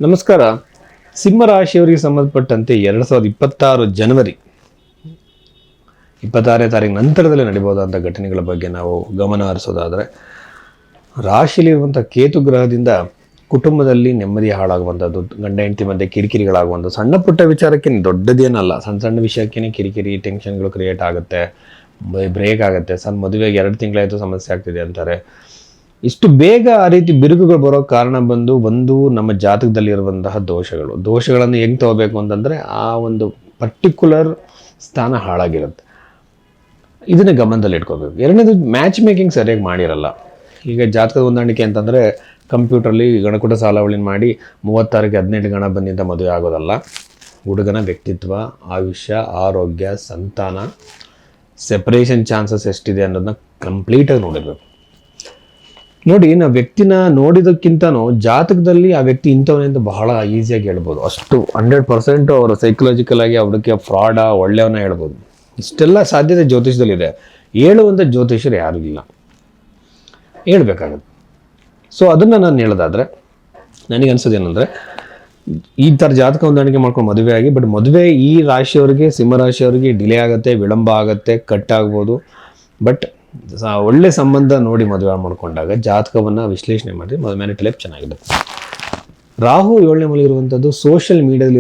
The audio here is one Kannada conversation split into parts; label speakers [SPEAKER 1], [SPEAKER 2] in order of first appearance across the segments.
[SPEAKER 1] ನಮಸ್ಕಾರ. ಸಿಂಹ ರಾಶಿಯವರಿಗೆ ಸಂಬಂಧಪಟ್ಟಂತೆ 2026 ಜನವರಿ 26ನೇ ತಾರೀಕು ನಂತರದಲ್ಲಿ ನಡೆಯಬಹುದಾದಂಥ ಘಟನೆಗಳ ಬಗ್ಗೆ ನಾವು ಗಮನ ಹರಿಸೋದಾದರೆ, ರಾಶಿಯಲ್ಲಿರುವಂಥ ಕೇತು ಗ್ರಹದಿಂದ ಕುಟುಂಬದಲ್ಲಿ ನೆಮ್ಮದಿ ಹಾಳಾಗುವಂಥದ್ದು, ಗಂಡ ಹೆಂಡತಿ ಮಧ್ಯೆ ಕಿರಿಕಿರಿಗಳಾಗುವಂಥದ್ದು, ಸಣ್ಣ ಪುಟ್ಟ ವಿಚಾರಕ್ಕೆ ದೊಡ್ಡದೇನಲ್ಲ, ಸಣ್ಣ ಸಣ್ಣ ವಿಷಯಕ್ಕೆ ಕಿರಿಕಿರಿ ಟೆನ್ಷನ್ಗಳು ಕ್ರಿಯೇಟ್ ಆಗುತ್ತೆ, ಬ್ರೇಕ್ ಆಗುತ್ತೆ. ಸಣ್ಣ ಮದುವೆಗೆ 2 ತಿಂಗಳಾಯಿತು ಸಮಸ್ಯೆ ಆಗ್ತಿದೆ ಅಂತಾರೆ. ಇಷ್ಟು ಬೇಗ ಆ ರೀತಿ ಬಿರುಕುಗಳು ಬರೋ ಕಾರಣ ಒಂದು ನಮ್ಮ ಜಾತಕದಲ್ಲಿರುವಂತಹ ದೋಷಗಳನ್ನು ಹೆಂಗೆ ತಗೋಬೇಕು ಅಂತಂದರೆ, ಆ ಒಂದು ಪರ್ಟಿಕ್ಯುಲರ್ ಸ್ಥಾನ ಹಾಳಾಗಿರುತ್ತೆ, ಇದನ್ನ ಗಮನದಲ್ಲಿ ಇಟ್ಕೋಬೇಕು. ಎರಡನೇದು, ಮ್ಯಾಚ್ ಮೇಕಿಂಗ್ ಸರಿಯಾಗಿ ಮಾಡಿರಲ್ಲ. ಈಗ ಜಾತಕದ ಹೊಂದಾಣಿಕೆ ಅಂತಂದರೆ ಕಂಪ್ಯೂಟ್ರಲ್ಲಿ ಗಣಕುಟ ಸಾಲಾವಳಿನ ಮಾಡಿ 36ಕ್ಕೆ 18 ಗಣ ಬಂದಿಂದ ಮದುವೆ ಆಗೋದಲ್ಲ. ಹುಡುಗನ ವ್ಯಕ್ತಿತ್ವ, ಆಯುಷ್ಯ, ಆರೋಗ್ಯ, ಸಂತಾನ, ಸೆಪರೇಷನ್ ಚಾನ್ಸಸ್ ಎಷ್ಟಿದೆ ಅನ್ನೋದನ್ನ ಕಂಪ್ಲೀಟಾಗಿ ನೋಡಬೇಕು. ನೋಡಿ, ನಾವು ವ್ಯಕ್ತಿನ ನೋಡಿದಕ್ಕಿಂತನೂ ಜಾತಕದಲ್ಲಿ ಆ ವ್ಯಕ್ತಿ ಇಂಥವನೇ ಅಂತ ಬಹಳ ಈಸಿಯಾಗಿ ಹೇಳ್ಬೋದು. ಅಷ್ಟು 100% ಅವರು ಸೈಕಲಾಜಿಕಲ್ ಆಗಿ ಅವ್ರಿಗೆ ಫ್ರಾಡ ಒಳ್ಳೆಯವನ್ನ ಹೇಳ್ಬೋದು. ಇಷ್ಟೆಲ್ಲ ಸಾಧ್ಯತೆ ಜ್ಯೋತಿಷದಲ್ಲಿದೆ. ಹೇಳುವಂಥ ಜ್ಯೋತಿಷರು ಯಾರೂ ಇಲ್ಲ, ಹೇಳ್ಬೇಕಾಗುತ್ತೆ. ಸೊ ಅದನ್ನು ನಾನು ಹೇಳೋದಾದರೆ, ನನಗೆ ಅನ್ಸೋದೇನೆಂದರೆ, ಈ ಥರ ಜಾತಕ ಹೊಂದಾಣಿಕೆ ಮಾಡ್ಕೊಂಡು ಮದುವೆ ಆಗಿ, ಬಟ್ ಮದುವೆ ಈ ರಾಶಿಯವರಿಗೆ, ಸಿಂಹರಾಶಿಯವರಿಗೆ ಡಿಲೇ ಆಗುತ್ತೆ, ವಿಳಂಬ ಆಗುತ್ತೆ, ಕಟ್ ಆಗ್ಬೋದು. ಬಟ್ ಒಳ್ಳೆ ಸಂಬಂಧ ನೋಡಿ ಮದುವೆ ಮಾಡ್ಕೊಂಡಾಗ ಜಾತಕವನ್ನು ವಿಶ್ಲೇಷಣೆ ಮಾಡಿ ಮ್ಯಾರಿಟಲ್ ಲೈಫ್ ಚೆನ್ನಾಗಿರುತ್ತೆ. ರಾಹು 7ನೇ ಮನೆ ಇರುವಂಥದ್ದು ಸೋಷಿಯಲ್ ಮೀಡಿಯಾದಲ್ಲಿ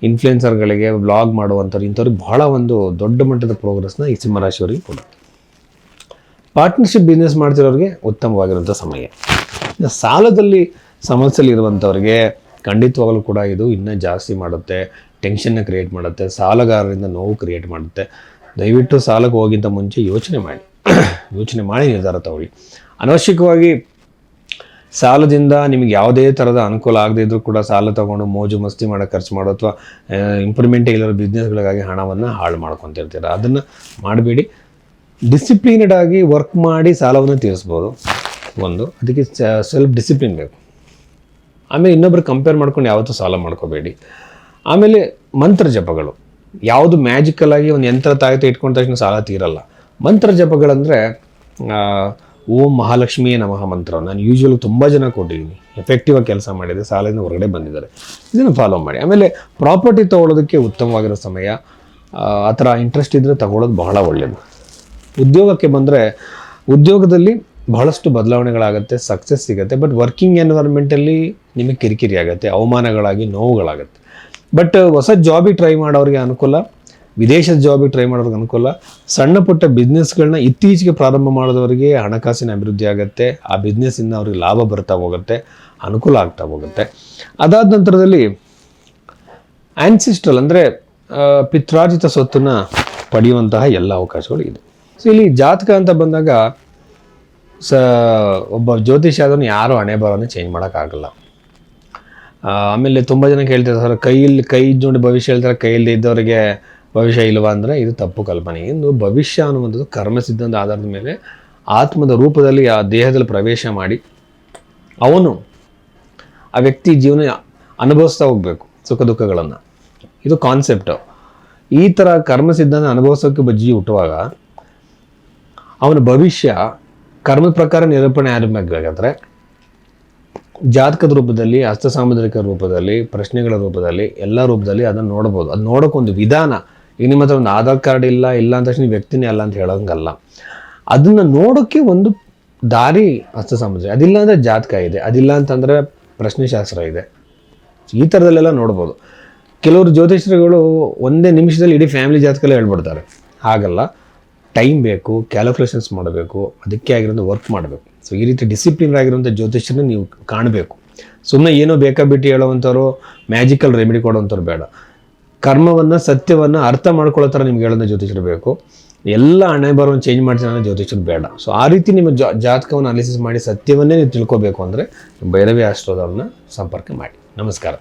[SPEAKER 1] ಇನ್ಫ್ಲುಯೆನ್ಸರ್ಗಳಿಗೆ, ಬ್ಲಾಗ್ ಮಾಡುವಂಥವ್ರು, ಇಂಥವ್ರಿಗೆ ಬಹಳ ಒಂದು ದೊಡ್ಡ ಮಟ್ಟದ ಪ್ರೋಗ್ರೆಸ್ನ ಈ ಸಿಂಹರಾಶಿಯವರಿಗೆ ಕೊಡುತ್ತೆ. ಪಾರ್ಟ್ನರ್ಶಿಪ್ ಬಿಸ್ನೆಸ್ ಮಾಡ್ತಿರೋರಿಗೆ ಉತ್ತಮವಾಗಿರುವಂಥ ಸಮಯ. ಸಾಲದಲ್ಲಿ ಸಮಸ್ಯೆಯಲ್ಲಿ ಇರುವಂಥವ್ರಿಗೆ ಖಂಡಿತವಾಗಲೂ ಕೂಡ ಇದು ಇನ್ನೂ ಜಾಸ್ತಿ ಮಾಡುತ್ತೆ, ಟೆನ್ಷನ್ನ ಕ್ರಿಯೇಟ್ ಮಾಡುತ್ತೆ, ಸಾಲಗಾರರಿಂದ ನೋವು ಕ್ರಿಯೇಟ್ ಮಾಡುತ್ತೆ. ದಯವಿಟ್ಟು ಸಾಲಕ್ಕೆ ಹೋಗಿಂತ ಮುಂಚೆ ಯೋಚನೆ ಮಾಡಿ ನಿರ್ಧಾರ ತಗೊಳ್ಳಿ. ಅನವಶ್ಯಕವಾಗಿ ಸಾಲದಿಂದ ನಿಮಗೆ ಯಾವುದೇ ಥರದ ಅನುಕೂಲ ಆಗದೇ ಇದ್ರೂ ಕೂಡ ಸಾಲ ತೊಗೊಂಡು ಮೋಜು ಮಸ್ತಿ ಮಾಡೋಕ್ಕೆ ಖರ್ಚು ಮಾಡೋ, ಅಥವಾ ಇಂಪ್ರೂವ್ಮೆಂಟ್ ಇಲ್ಲದ ಬಿಸ್ನೆಸ್ಗಳಿಗಾಗಿ ಹಣವನ್ನು ಹಾಳು ಮಾಡ್ಕೊತಿರ್ತೀರ. ಅದನ್ನು ಮಾಡಬೇಡಿ. ಡಿಸಿಪ್ಲಿನ್ಡ್ ಆಗಿ ವರ್ಕ್ ಮಾಡಿ ಸಾಲವನ್ನು ತೀರಿಸ್ಬೋದು. ಅದಕ್ಕೆ ಸೆಲ್ಫ್ ಡಿಸಿಪ್ಲಿನ್ ಬೇಕು. ಆಮೇಲೆ ಇನ್ನೊಬ್ರು ಕಂಪೇರ್ ಮಾಡ್ಕೊಂಡು ಯಾವತ್ತೂ ಸಾಲ ಮಾಡ್ಕೋಬೇಡಿ. ಆಮೇಲೆ ಮಂತ್ರ ಜಪಗಳು, ಯಾವುದು ಮ್ಯಾಜಿಕಲ್ ಆಗಿ ಒಂದು ಯಂತ್ರ ತಾಯಿತ ಇಟ್ಕೊಂಡ ತಕ್ಷಣ ಸಾಲ ತೀರಲ್ಲ. ಮಂತ್ರ ಜಪಗಳಂದರೆ ಓಂ ಮಹಾಲಕ್ಷ್ಮಿಯೇ ನಮಃ ಮಂತ್ರ ನಾನು ಯೂಶ್ವಲಿ ತುಂಬ ಜನ ಕೊಟ್ಟಿದ್ದೀನಿ, ಎಫೆಕ್ಟಿವ್ ಆಗಿ ಕೆಲಸ ಮಾಡಿದೆ, ಸಾಲದಿಂದ ಹೊರಗಡೆ ಬಂದಿದ್ದಾರೆ. ಇದನ್ನು ಫಾಲೋ ಮಾಡಿ. ಆಮೇಲೆ ಪ್ರಾಪರ್ಟಿ ತೊಗೊಳೋದಕ್ಕೆ ಉತ್ತಮವಾಗಿರೋ ಸಮಯ. ಆ ಥರ ಇಂಟ್ರೆಸ್ಟ್ ಇದ್ದರೆ ತಗೊಳ್ಳೋದು ಬಹಳ ಒಳ್ಳೆಯದು. ಉದ್ಯೋಗಕ್ಕೆ ಬಂದರೆ, ಉದ್ಯೋಗದಲ್ಲಿ ಬಹಳಷ್ಟು ಬದಲಾವಣೆಗಳಾಗುತ್ತೆ, ಸಕ್ಸಸ್ ಸಿಗುತ್ತೆ. ಬಟ್ ವರ್ಕಿಂಗ್ ಎನ್ವೈರನ್ಮೆಂಟಲ್ಲಿ ನಿಮಗೆ ಕಿರಿಕಿರಿ ಆಗುತ್ತೆ, ಅವಮಾನಗಳಾಗಿ ನೋವುಗಳಾಗುತ್ತೆ. ಬಟ್ ಹೊಸ ಜಾಬಿಗೆ ಟ್ರೈ ಮಾಡೋರಿಗೆ ಅನುಕೂಲ, ವಿದೇಶದ ಜಾಬಿಗೆ ಟ್ರೈ ಮಾಡೋರಿಗೆ ಅನುಕೂಲ. ಸಣ್ಣ ಪುಟ್ಟ ಬಿಸ್ನೆಸ್ಗಳನ್ನ ಇತ್ತೀಚೆಗೆ ಪ್ರಾರಂಭ ಮಾಡೋದವರಿಗೆ ಹಣಕಾಸಿನ ಅಭಿವೃದ್ಧಿ ಆಗುತ್ತೆ, ಆ ಬಿಸ್ನೆಸ್ಸಿಂದ ಅವ್ರಿಗೆ ಲಾಭ ಬರ್ತಾ ಹೋಗುತ್ತೆ, ಅನುಕೂಲ ಆಗ್ತಾ ಹೋಗುತ್ತೆ. ಅದಾದ ನಂತರದಲ್ಲಿ ಆನ್ಸಿಸ್ಟ್ರಲ್ ಅಂದರೆ ಪಿತ್ರಾರ್ಜಿತ ಸ್ವತ್ತನ್ನು ಪಡೆಯುವಂತಹ ಎಲ್ಲ ಅವಕಾಶಗಳು ಇದೆ. ಸೊ ಇಲ್ಲಿ ಜಾತಕ ಅಂತ ಬಂದಾಗ ಒಬ್ಬ ಜ್ಯೋತಿಷ ಆದವನು ಯಾರು ಹಣೆ ಬರೋನೇ ಚೇಂಜ್ ಮಾಡೋಕ್ಕಾಗಲ್ಲ. ಆಮೇಲೆ ತುಂಬ ಜನ ಕೇಳ್ತಾರೆ, ಸರ್ ಕೈ ನೋಡಿ ಭವಿಷ್ಯ ಹೇಳ್ತಾರೆ, ಕೈಯಲ್ಲಿ ಇದ್ದವರಿಗೆ ಭವಿಷ್ಯ ಇಲ್ವಾ ಅಂದರೆ ಇದು ತಪ್ಪು ಕಲ್ಪನೆ. ಇನ್ನು ಭವಿಷ್ಯ ಅನ್ನುವಂಥದ್ದು ಕರ್ಮ ಸಿದ್ಧಾಂತ ಆಧಾರದ ಮೇಲೆ ಆತ್ಮದ ರೂಪದಲ್ಲಿ ಆ ದೇಹದಲ್ಲಿ ಪ್ರವೇಶ ಮಾಡಿ ಅವನು ಆ ವ್ಯಕ್ತಿ ಜೀವನ ಅನುಭವಿಸ್ತಾ ಹೋಗಬೇಕು ಸುಖ ದುಃಖಗಳನ್ನು. ಇದು ಕಾನ್ಸೆಪ್ಟು. ಈ ಥರ ಕರ್ಮ ಸಿದ್ಧಾಂತ ಅನುಭವಿಸೋಕ್ಕೆ ಬಜ್ಜಿ ಹುಟ್ಟುವಾಗ ಅವನ ಭವಿಷ್ಯ ಕರ್ಮದ ಪ್ರಕಾರ ನಿರೂಪಣೆ ಆಗಬೇಕಾದ್ರೆ ಜಾತಕದ ರೂಪದಲ್ಲಿ, ಹಸ್ತ ಸಾಮುದ್ರಿಕ ರೂಪದಲ್ಲಿ, ಪ್ರಶ್ನೆಗಳ ರೂಪದಲ್ಲಿ, ಎಲ್ಲ ರೂಪದಲ್ಲಿ ಅದನ್ನು ನೋಡ್ಬೋದು. ಅದು ನೋಡೋಕ್ಕೊಂದು ವಿಧಾನ. ಈಗ ನಿಮ್ಮ ಹತ್ರ ಒಂದು ಆಧಾರ್ ಕಾರ್ಡ್ ಇಲ್ಲ ಅಂತ ತಕ್ಷಣ ವ್ಯಕ್ತಿನೇ ಅಲ್ಲ ಅಂತ ಹೇಳೋಂಗಲ್ಲ. ಅದನ್ನು ನೋಡೋಕ್ಕೆ ಒಂದು ದಾರಿ ಹಸ್ತ ಸಾಮುದ್ರಿಕ. ಅದಿಲ್ಲ ಅಂದರೆ ಜಾತಕ ಇದೆ, ಅದಿಲ್ಲ ಅಂತಂದರೆ ಪ್ರಶ್ನೆಶಾಸ್ತ್ರ ಇದೆ. ಈ ಥರದಲ್ಲೆಲ್ಲ ನೋಡ್ಬೋದು. ಕೆಲವರು ಜ್ಯೋತಿಷರುಗಳು ಒಂದೇ ನಿಮಿಷದಲ್ಲಿ ಇಡೀ ಫ್ಯಾಮಿಲಿ ಜಾತಕಲ್ಲೇ ಹೇಳ್ಬಿಡ್ತಾರೆ. ಹಾಗಲ್ಲ, ಟೈಮ್ ಬೇಕು, ಕ್ಯಾಲ್ಕುಲೇಷನ್ಸ್ ಮಾಡಬೇಕು, ಅದಕ್ಕೆ ಆಗಿರೋದು ವರ್ಕ್ ಮಾಡಬೇಕು. ಸೊ ಈ ರೀತಿ ಡಿಸಿಪ್ಲಿನ್ ಆಗಿರುವಂಥ ಜ್ಯೋತಿಷರನ್ನ ನೀವು ಕಾಣಬೇಕು. ಸುಮ್ಮನೆ ಏನೋ ಬೇಕಾಬಿಟ್ಟು ಹೇಳೋವಂಥವ್ರು, ಮ್ಯಾಜಿಕಲ್ ರೆಮಿಡಿ ಕೊಡೋವಂಥವ್ರು ಬೇಡ. ಕರ್ಮವನ್ನು, ಸತ್ಯವನ್ನು ಅರ್ಥ ಮಾಡ್ಕೊಳ್ಳೋ ಥರ ನಿಮ್ಗೆ ಹೇಳೋಂಥ ಜ್ಯೋತಿಷರು ಬೇಕು. ಎಲ್ಲ ಹಣೆ ಬರೋವನ್ನು ಚೇಂಜ್ ಮಾಡ್ತೀನಿ ಅನ್ನೋ ಜ್ಯೋತಿಷರು ಬೇಡ. ಸೊ ಆ ರೀತಿ ನಿಮ್ಮ ಜಾತಕವನ್ನು ಅನಾಲಿಸಿಸ್ ಮಾಡಿ ಸತ್ಯವನ್ನೇ ನೀವು ತಿಳ್ಕೊಬೇಕು ಅಂದರೆ ಭೈರವಿ ಆಸ್ಟ್ರೋದವ್ರನ್ನ ಸಂಪರ್ಕ ಮಾಡಿ. ನಮಸ್ಕಾರ.